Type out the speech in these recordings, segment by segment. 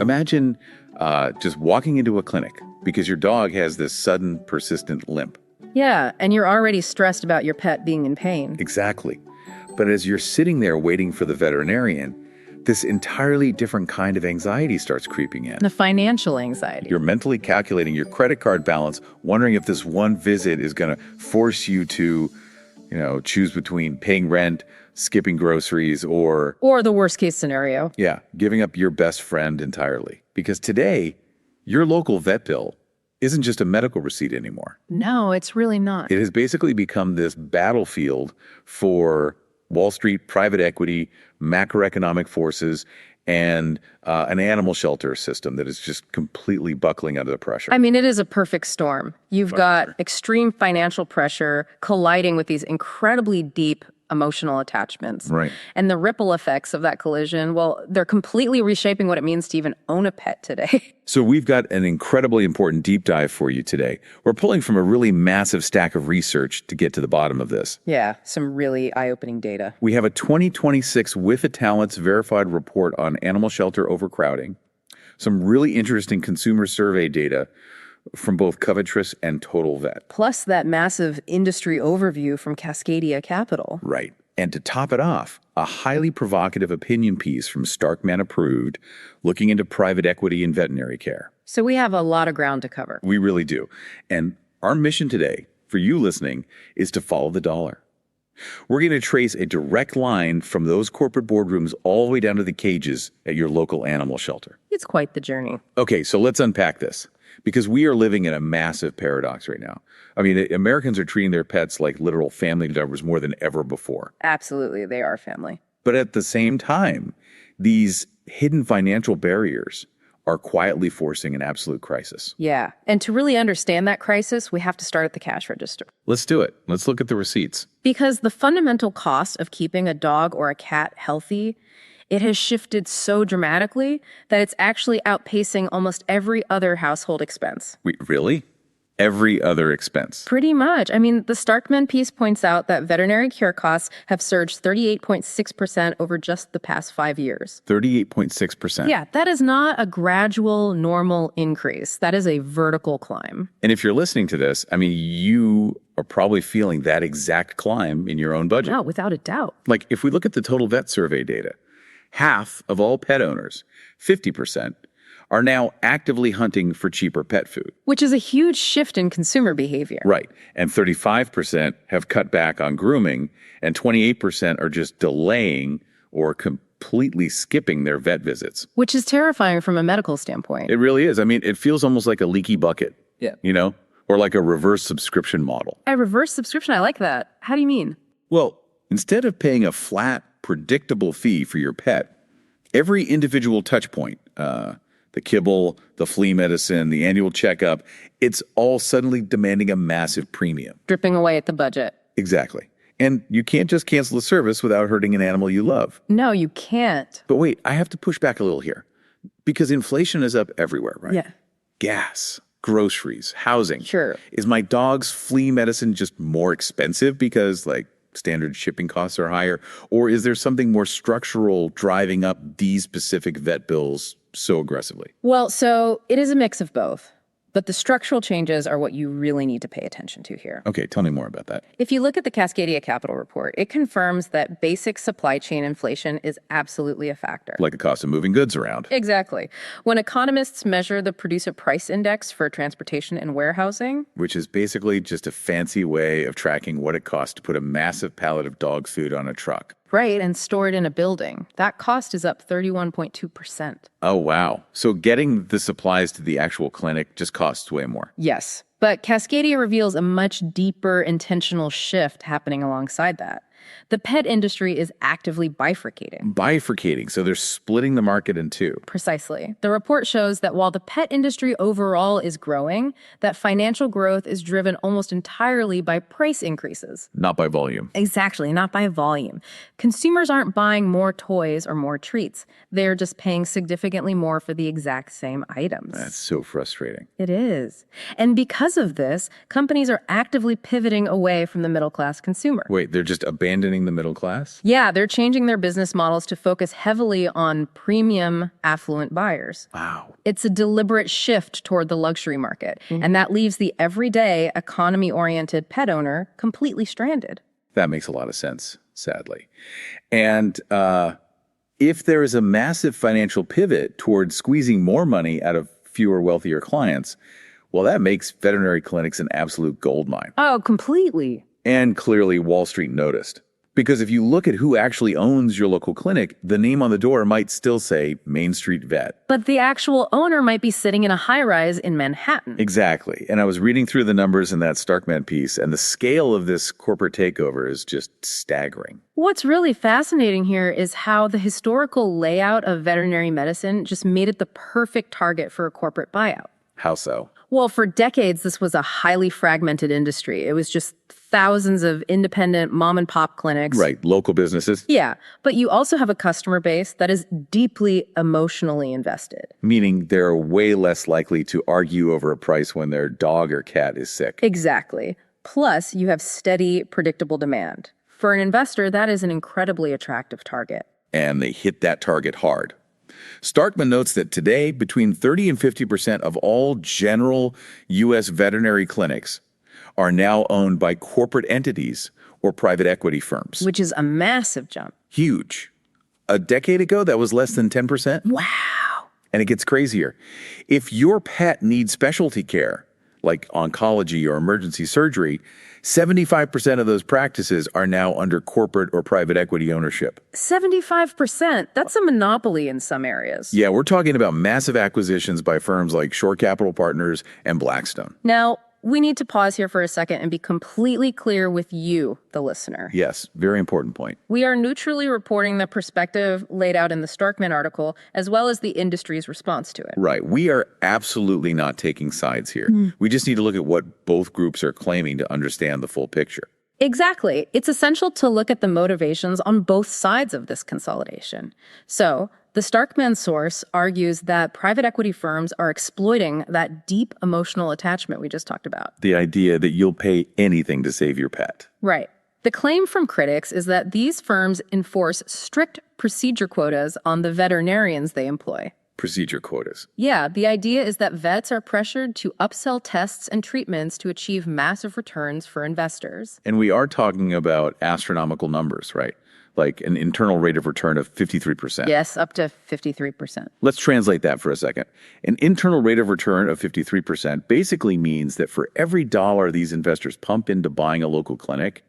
Imagine just walking into a clinic because your dog has this sudden, persistent limp. Yeah, and you're already stressed about your pet being in pain. Exactly. But as you're sitting there waiting for the veterinarian, this entirely different kind of anxiety starts creeping in. The financial anxiety. You're mentally calculating your credit card balance, wondering if this one visit is going to force you to, choose between paying rent, skipping groceries, or the worst case scenario. Yeah, giving up your best friend entirely. Because today, your local vet bill isn't just a medical receipt anymore. No, it's really not. It has basically become this battlefield for Wall Street, private equity, macroeconomic forces, and an animal shelter system that is just completely buckling under the pressure. I mean, it is a perfect storm. You've got extreme financial pressure colliding with these incredibly deep emotional attachments. Right. And the ripple effects of that collision, well, they're completely reshaping what it means to even own a pet today. So we've got an incredibly important deep dive for you today. We're pulling from a really massive stack of research to get to the bottom of this. Yeah, some really eye-opening data. We have a 2026 With a Talents verified report on animal shelter overcrowding, some really interesting consumer survey data from both Covetrus and Total Vet. Plus that massive industry overview from Cascadia Capital. Right. And to top it off, a highly provocative opinion piece from Starkman Approved looking into private equity in veterinary care. So we have a lot of ground to cover. We really do. And our mission today, for you listening, is to follow the dollar. We're going to trace a direct line from those corporate boardrooms all the way down to the cages at your local animal shelter. It's quite the journey. Okay, so let's unpack this. Because we are living in a massive paradox right now. I mean, Americans are treating their pets like literal family members more than ever before. Absolutely, they are family. But at the same time, these hidden financial barriers are quietly forcing an absolute crisis. Yeah, and to really understand that crisis, we have to start at the cash register. Let's do it. Let's look at the receipts. Because the fundamental cost of keeping a dog or a cat healthy, it has shifted so dramatically that it's actually outpacing almost every other household expense. Wait, really? Every other expense? Pretty much. I mean, the Starkman piece points out that veterinary care costs have surged 38.6% over just the past 5 years. 38.6%? Yeah, that is not a gradual, normal increase. That is a vertical climb. And if you're listening to this, I mean, you are probably feeling that exact climb in your own budget. No, without a doubt. Like, if we look at the Total Vet survey data, half of all pet owners, 50%, are now actively hunting for cheaper pet food. Which is a huge shift in consumer behavior. Right. And 35% have cut back on grooming, and 28% are just delaying or completely skipping their vet visits. Which is terrifying from a medical standpoint. It really is. I mean, it feels almost like a leaky bucket. Yeah. Or like a reverse subscription model. A reverse subscription? I like that. How do you mean? Well, instead of paying a flat, predictable fee for your pet, every individual touch point, the kibble, the flea medicine, the annual checkup, it's all suddenly demanding a massive premium. Dripping away at the budget. Exactly. And you can't just cancel the service without hurting an animal you love. No, you can't. But wait, I have to push back a little here. Because inflation is up everywhere, right? Yeah. Gas, groceries, housing. Sure. Is my dog's flea medicine just more expensive because, standard shipping costs are higher? Or is there something more structural driving up these specific vet bills so aggressively? Well, so it is a mix of both. But the structural changes are what you really need to pay attention to here. Okay, tell me more about that. If you look at the Cascadia Capital report, it confirms that basic supply chain inflation is absolutely a factor. Like the cost of moving goods around. Exactly. When economists measure the producer price index for transportation and warehousing, which is basically just a fancy way of tracking what it costs to put a massive pallet of dog food on a truck. Right, and store it in a building. That cost is up 31.2%. Oh, wow. So getting the supplies to the actual clinic just costs way more. Yes, but Cascadia reveals a much deeper intentional shift happening alongside that. The pet industry is actively bifurcating. Bifurcating, so they're splitting the market in two. Precisely. The report shows that while the pet industry overall is growing, that financial growth is driven almost entirely by price increases. Not by volume. Exactly, not by volume. Consumers aren't buying more toys or more treats. They're just paying significantly more for the exact same items. That's so frustrating. It is. And because of this, companies are actively pivoting away from the middle-class consumer. Wait, they're just abandoning abandoning the middle class? Yeah, they're changing their business models to focus heavily on premium, affluent buyers. Wow. It's a deliberate shift toward the luxury market, and that leaves the everyday, economy-oriented pet owner completely stranded. That makes a lot of sense, sadly. And if there is a massive financial pivot towards squeezing more money out of fewer, wealthier clients, well, that makes veterinary clinics an absolute goldmine. Oh, completely. And clearly Wall Street noticed. Because if you look at who actually owns your local clinic, the name on the door might still say Main Street Vet. But the actual owner might be sitting in a high-rise in Manhattan. Exactly. And I was reading through the numbers in that Starkman piece, and the scale of this corporate takeover is just staggering. What's really fascinating here is how the historical layout of veterinary medicine just made it the perfect target for a corporate buyout. How so? Well, for decades, this was a highly fragmented industry. It was just thousands of independent mom-and-pop clinics. Right, local businesses. Yeah, but you also have a customer base that is deeply emotionally invested. Meaning they're way less likely to argue over a price when their dog or cat is sick. Exactly. Plus, you have steady, predictable demand. For an investor, that is an incredibly attractive target. And they hit that target hard. Starkman notes that today, between 30 and 50% of all general U.S. veterinary clinics are now owned by corporate entities or private equity firms. Which is a massive jump. Huge. A decade ago, that was less than 10%. Wow. And it gets crazier. If your pet needs specialty care, like oncology or emergency surgery, 75% of those practices are now under corporate or private equity ownership. 75%? That's a monopoly in some areas. Yeah, we're talking about massive acquisitions by firms like Shore Capital Partners and Blackstone. Now, we need to pause here for a second and be completely clear with you, the listener. Yes, very important point. We are neutrally reporting the perspective laid out in the Starkman article, as well as the industry's response to it. Right. We are absolutely not taking sides here. We just need to look at what both groups are claiming to understand the full picture. Exactly. It's essential to look at the motivations on both sides of this consolidation. So, the Starkman source argues that private equity firms are exploiting that deep emotional attachment we just talked about. The idea that you'll pay anything to save your pet. Right. The claim from critics is that these firms enforce strict procedure quotas on the veterinarians they employ. Procedure quotas. Yeah, the idea is that vets are pressured to upsell tests and treatments to achieve massive returns for investors. And we are talking about astronomical numbers, right? Like an internal rate of return of 53%. Yes, up to 53%. Let's translate that for a second. An internal rate of return of 53% basically means that for every dollar these investors pump into buying a local clinic,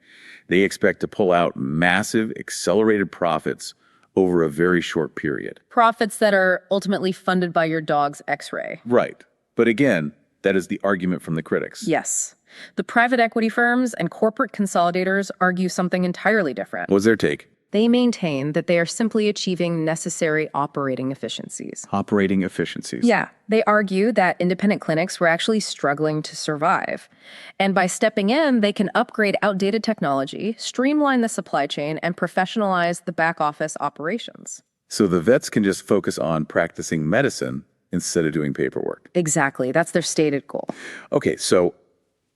they expect to pull out massive accelerated profits over a very short period. Profits that are ultimately funded by your dog's x-ray. Right. But again, that is the argument from the critics. Yes. The private equity firms and corporate consolidators argue something entirely different. What's their take? They maintain that they are simply achieving necessary operating efficiencies. Operating efficiencies. Yeah, they argue that independent clinics were actually struggling to survive. And by stepping in, they can upgrade outdated technology, streamline the supply chain, and professionalize the back office operations. So the vets can just focus on practicing medicine instead of doing paperwork. Exactly. That's their stated goal. Okay, so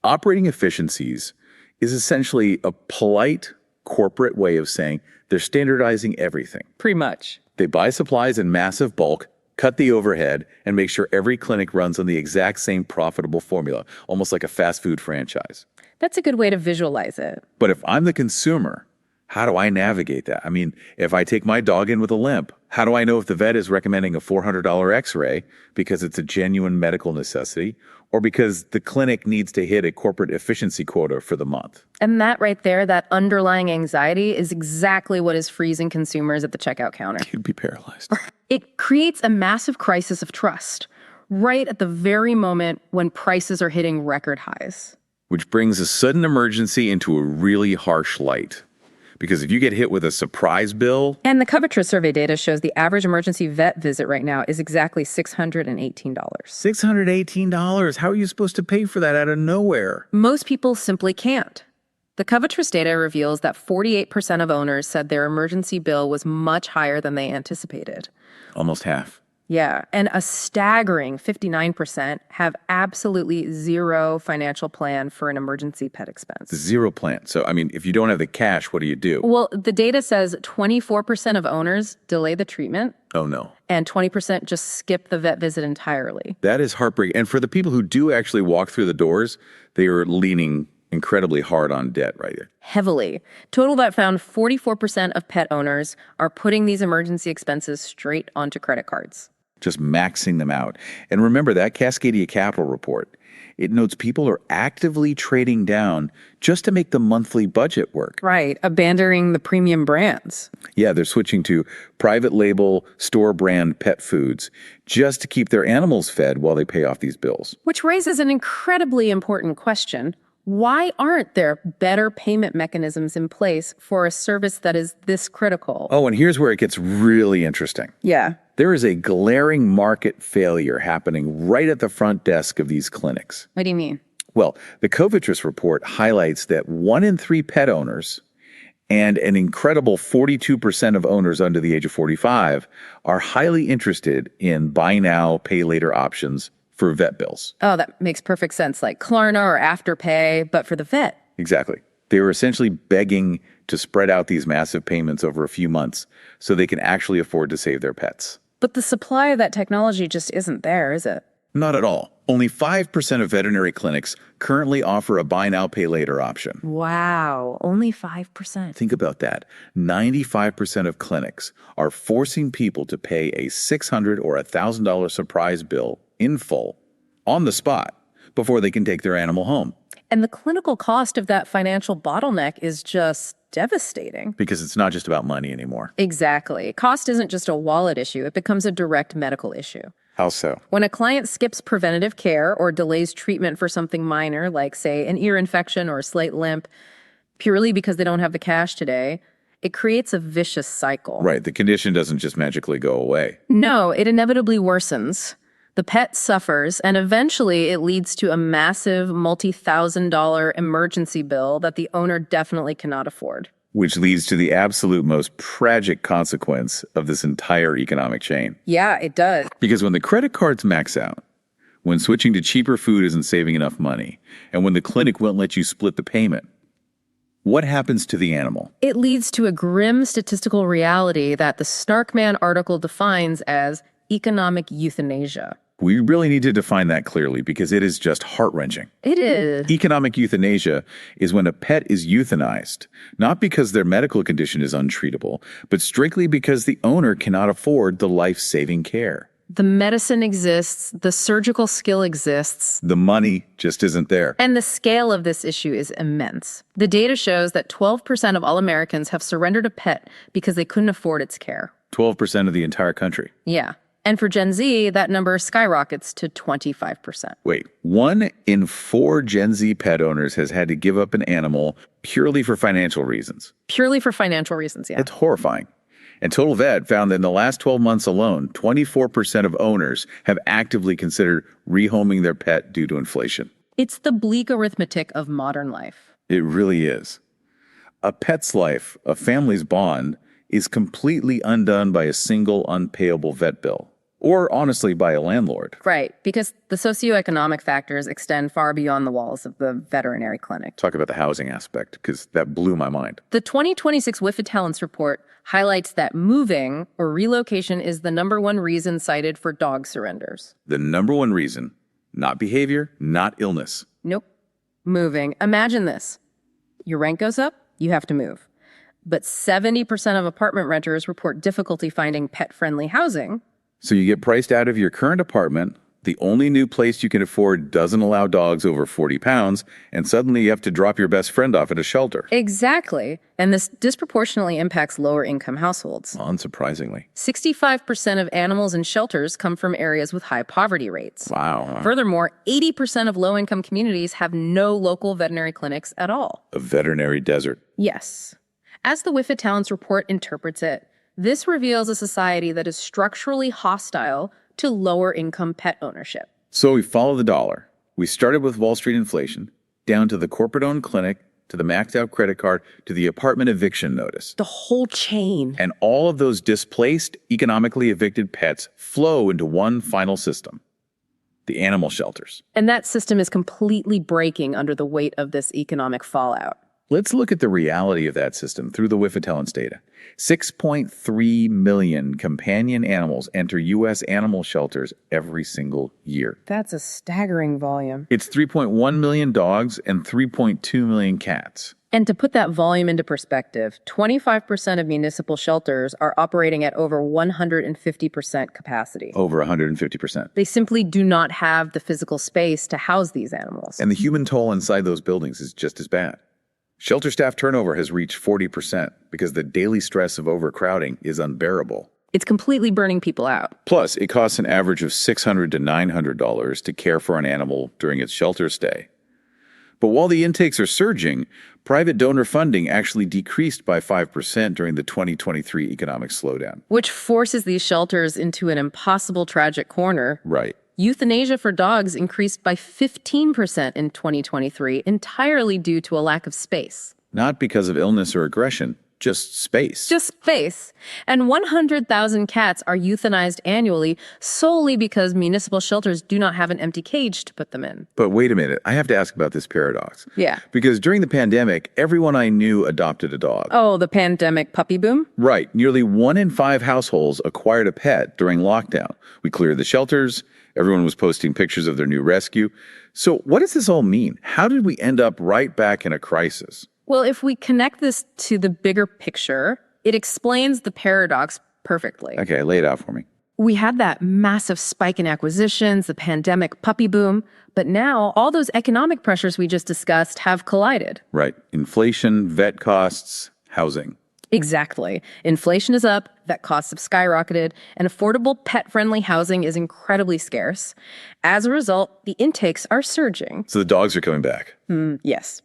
operating efficiencies is essentially a polite corporate way of saying they're standardizing everything. Pretty much. They buy supplies in massive bulk, cut the overhead, and make sure every clinic runs on the exact same profitable formula, almost like a fast food franchise. That's a good way to visualize it. But if I'm the consumer, how do I navigate that? I mean, if I take my dog in with a limp, how do I know if the vet is recommending a $400 x-ray because it's a genuine medical necessity or because the clinic needs to hit a corporate efficiency quota for the month? And that right there, that underlying anxiety is exactly what is freezing consumers at the checkout counter. You'd be paralyzed. It creates a massive crisis of trust right at the very moment when prices are hitting record highs. Which brings a sudden emergency into a really harsh light. Because if you get hit with a surprise bill... And the Covetrus survey data shows the average emergency vet visit right now is exactly $618. $618? How are you supposed to pay for that out of nowhere? Most people simply can't. The Covetrus data reveals that 48% of owners said their emergency bill was much higher than they anticipated. Almost half. Yeah, and a staggering 59% have absolutely zero financial plan for an emergency pet expense. Zero plan. So, I mean, if you don't have the cash, what do you do? Well, the data says 24% of owners delay the treatment, Oh, no. and 20% just skip the vet visit entirely. That is heartbreaking. And for the people who do actually walk through the doors, they are leaning incredibly hard on debt right there. Heavily. TotalVet found 44% of pet owners are putting these emergency expenses straight onto credit cards. Just maxing them out. And remember that Cascadia Capital report. It notes people are actively trading down just to make the monthly budget work. Right, abandoning the premium brands. Yeah, they're switching to private label, store brand pet foods just to keep their animals fed while they pay off these bills. Which raises an incredibly important question. Why aren't there better payment mechanisms in place for a service that is this critical? Oh, and here's where it gets really interesting. Yeah. There is a glaring market failure happening right at the front desk of these clinics. What do you mean? Well, the Covitrus report highlights that 1 in 3 pet owners and an incredible 42% of owners under the age of 45 are highly interested in buy now, pay later options for vet bills. Oh, that makes perfect sense. Like Klarna or Afterpay, but for the vet. Exactly. They were essentially begging to spread out these massive payments over a few months so they can actually afford to save their pets. But the supply of that technology just isn't there, is it? Not at all. Only 5% of veterinary clinics currently offer a buy now, pay later option. Wow, only 5%. Think about that. 95% of clinics are forcing people to pay a $600 or $1,000 surprise bill in full on the spot before they can take their animal home. And the clinical cost of that financial bottleneck is just devastating. Because it's not just about money anymore. Exactly. Cost isn't just a wallet issue, it becomes a direct medical issue. How so? When a client skips preventative care or delays treatment for something minor, like, say, an ear infection or a slight limp, purely because they don't have the cash today, it creates a vicious cycle. Right. The condition doesn't just magically go away. No, it inevitably worsens. The pet suffers, and eventually it leads to a massive multi-$1,000 emergency bill that the owner definitely cannot afford. Which leads to the absolute most tragic consequence of this entire economic chain. Yeah, it does. Because when the credit cards max out, when switching to cheaper food isn't saving enough money, and when the clinic won't let you split the payment, what happens to the animal? It leads to a grim statistical reality that the Snarkman article defines as economic euthanasia. We really need to define that clearly because it is just heart-wrenching. It is. Economic euthanasia is when a pet is euthanized, not because their medical condition is untreatable, but strictly because the owner cannot afford the life-saving care. The medicine exists, the surgical skill exists. The money just isn't there. And the scale of this issue is immense. The data shows that 12% of all Americans have surrendered a pet because they couldn't afford its care. 12% of the entire country. Yeah. And for Gen Z, that number skyrockets to 25%. Wait, 1 in 4 Gen Z pet owners has had to give up an animal purely for financial reasons. Purely for financial reasons, yeah. It's horrifying. And Total Vet found that in the last 12 months alone, 24% of owners have actively considered rehoming their pet due to inflation. It's the bleak arithmetic of modern life. It really is. A pet's life, a family's bond, is completely undone by a single unpayable vet bill. Or, honestly, by a landlord. Right, because the socioeconomic factors extend far beyond the walls of the veterinary clinic. Talk about the housing aspect, because that blew my mind. The 2026 WIFA Talents report highlights that moving or relocation is the number one reason cited for dog surrenders. The number one reason, not behavior, not illness. Nope. Moving. Imagine this. Your rent goes up, you have to move. But 70% of apartment renters report difficulty finding pet-friendly housing. So you get priced out of your current apartment, the only new place you can afford doesn't allow dogs over 40 pounds, and suddenly you have to drop your best friend off at a shelter. Exactly. And this disproportionately impacts lower-income households. Unsurprisingly. 65% of animals in shelters come from areas with high poverty rates. Wow. Furthermore, 80% of low-income communities have no local veterinary clinics at all. A veterinary desert. Yes. As the WIFA Talents report interprets it, this reveals a society that is structurally hostile to lower-income pet ownership. So we follow the dollar. We started with Wall Street inflation, down to the corporate-owned clinic, to the maxed out credit card to the apartment eviction notice. The whole chain. And all of those displaced, economically evicted pets flow into one final system: the animal shelters. And that system is completely breaking under the weight of this economic fallout. Let's look at the reality of that system through the WIFITELLANCE data. 6.3 million companion animals enter U.S. animal shelters every single year. That's a staggering volume. It's 3.1 million dogs and 3.2 million cats. And to put that volume into perspective, 25% of municipal shelters are operating at over 150% capacity. Over 150%. They simply do not have the physical space to house these animals. And the human toll inside those buildings is just as bad. Shelter staff turnover has reached 40% because the daily stress of overcrowding is unbearable. It's completely burning people out. Plus, it costs an average of $600 to $900 to care for an animal during its shelter stay. But while the intakes are surging, private donor funding actually decreased by 5% during the 2023 economic slowdown. Which forces these shelters into an impossible tragic corner. Right. Euthanasia for dogs increased by 15% in 2023, entirely due to a lack of space. Not because of illness or aggression, just space. Just space. And 100,000 cats are euthanized annually solely because municipal shelters do not have an empty cage to put them in. But wait a minute, I have to ask about this paradox. Yeah. Because during the pandemic, everyone I knew adopted a dog. Oh, the pandemic puppy boom? Right. Nearly 1 in 5 households acquired a pet during lockdown. We cleared the shelters. Everyone was posting pictures of their new rescue. So what does this all mean? How did we end up right back in a crisis? Well, if we connect this to the bigger picture, it explains the paradox perfectly. Okay, lay it out for me. We had that massive spike in acquisitions, the pandemic puppy boom, but now all those economic pressures we just discussed have collided. Right. Inflation, vet costs, housing. Exactly. Inflation is up, vet costs have skyrocketed, and affordable pet-friendly housing is incredibly scarce. As a result, the intakes are surging. So the dogs are coming back. Yes.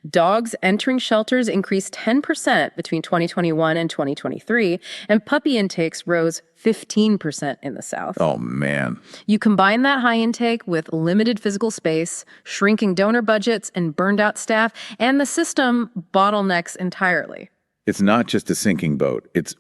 Dogs entering shelters increased 10% between 2021 and 2023, and puppy intakes rose 15% in the South. Oh, man. You combine that high intake with limited physical space, shrinking donor budgets, and burned-out staff, and the system bottlenecks entirely. It's not just a sinking boat. It's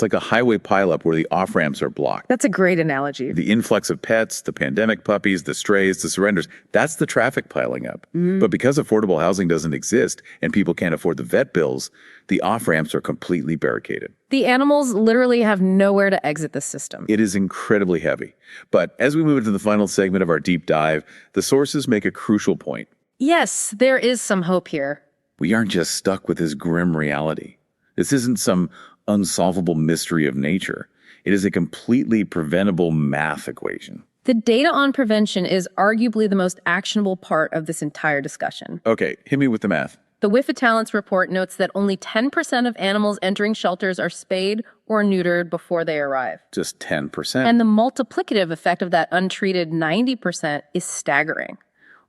like a highway pileup where the off-ramps are blocked. That's a great analogy. The influx of pets, the pandemic puppies, the strays, the surrenders, that's the traffic piling up. But because affordable housing doesn't exist and people can't afford the vet bills, the off-ramps are completely barricaded. The animals literally have nowhere to exit the system. It is incredibly heavy. But as we move into the final segment of our deep dive, the sources make a crucial point. Yes, there is some hope here. We aren't just stuck with this grim reality. This isn't some unsolvable mystery of nature. It is a completely preventable math equation. The data on prevention is arguably the most actionable part of this entire discussion. Okay, hit me with the math. The WIFITELLANCE report notes that only 10% of animals entering shelters are spayed or neutered before they arrive. Just 10%. And the multiplicative effect of that untreated 90% is staggering.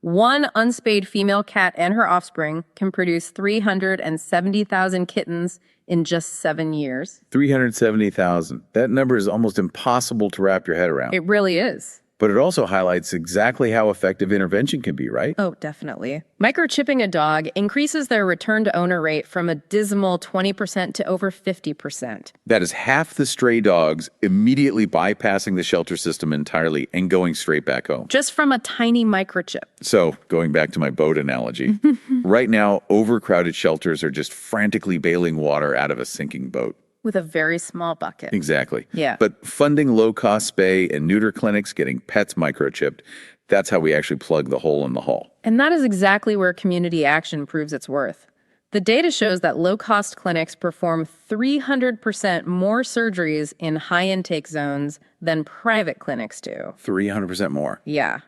One unspayed female cat and her offspring can produce 370,000 kittens in just 7 years. 370,000. That number is almost impossible to wrap your head around. It really is. But it also highlights exactly how effective intervention can be, right? Oh, definitely. Microchipping a dog increases their return to owner rate from a dismal 20% to over 50%. That is half the stray dogs immediately bypassing the shelter system entirely and going straight back home. Just from a tiny microchip. So, going back to my boat analogy, right now, overcrowded shelters are just frantically bailing water out of a sinking boat. With a very small bucket. Exactly. Yeah. But funding low-cost spay and neuter clinics, getting pets microchipped, that's how we actually plug the hole in the hull. And that is exactly where community action proves its worth. The data shows that low-cost clinics perform 300% more surgeries in high-intake zones than private clinics do. 300% more. Yeah.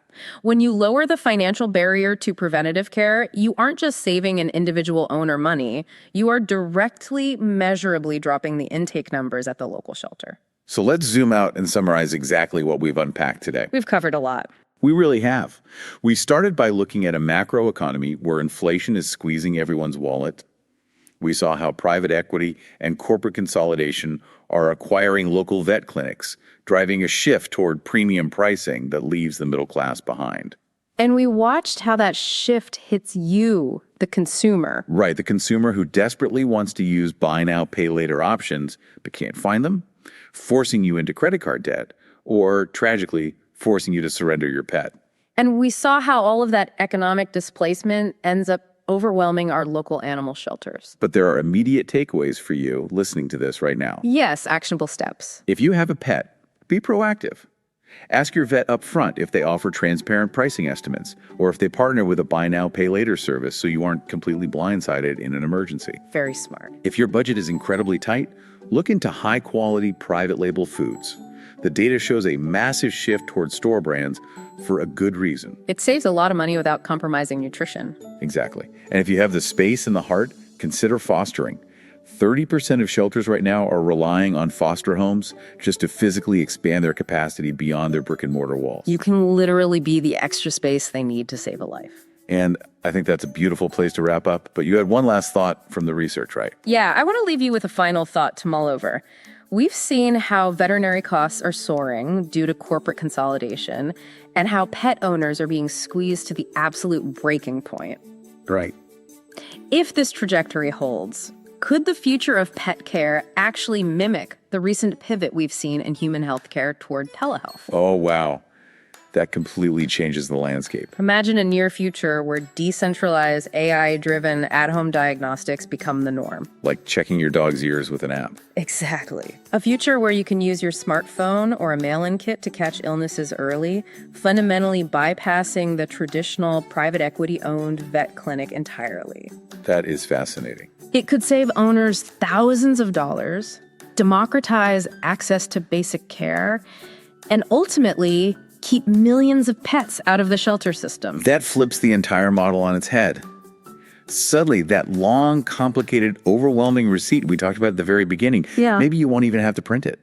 When you lower the financial barrier to preventative care, you aren't just saving an individual owner money, you are directly, measurably dropping the intake numbers at the local shelter. So let's zoom out and summarize exactly what we've unpacked today. We've covered a lot. We really have. We started by looking at a macro economy where inflation is squeezing everyone's wallet. We saw how private equity and corporate consolidation are acquiring local vet clinics, driving a shift toward premium pricing that leaves the middle class behind. And we watched how that shift hits you, the consumer. Right, the consumer who desperately wants to use buy now, pay later options, but can't find them, forcing you into credit card debt, or tragically, forcing you to surrender your pet. And we saw how all of that economic displacement ends up overwhelming our local animal shelters. But there are immediate takeaways for you listening to this right now. Yes, actionable steps. If you have a pet, be proactive. Ask your vet up front if they offer transparent pricing estimates or if they partner with a buy now, pay later service so you aren't completely blindsided in an emergency. Very smart. If your budget is incredibly tight, look into high-quality private label foods. The data shows a massive shift towards store brands for a good reason. It saves a lot of money without compromising nutrition. Exactly. And if you have the space and the heart, consider fostering. 30% of shelters right now are relying on foster homes just to physically expand their capacity beyond their brick and mortar walls. You can literally be the extra space they need to save a life. And I think that's a beautiful place to wrap up. But you had one last thought from the research, right? Yeah, I want to leave you with a final thought to mull over. We've seen how veterinary costs are soaring due to corporate consolidation and how pet owners are being squeezed to the absolute breaking point. Right. If this trajectory holds, could the future of pet care actually mimic the recent pivot we've seen in human healthcare toward telehealth? Oh, wow. That completely changes the landscape. Imagine a near future where decentralized, AI-driven at-home diagnostics become the norm. Like checking your dog's ears with an app. Exactly. A future where you can use your smartphone or a mail-in kit to catch illnesses early, fundamentally bypassing the traditional private equity-owned vet clinic entirely. That is fascinating. It could save owners thousands of dollars, democratize access to basic care, and ultimately keep millions of pets out of the shelter system. That flips the entire model on its head. Suddenly, that long, complicated, overwhelming receipt we talked about at the very beginning, maybe you won't even have to print it.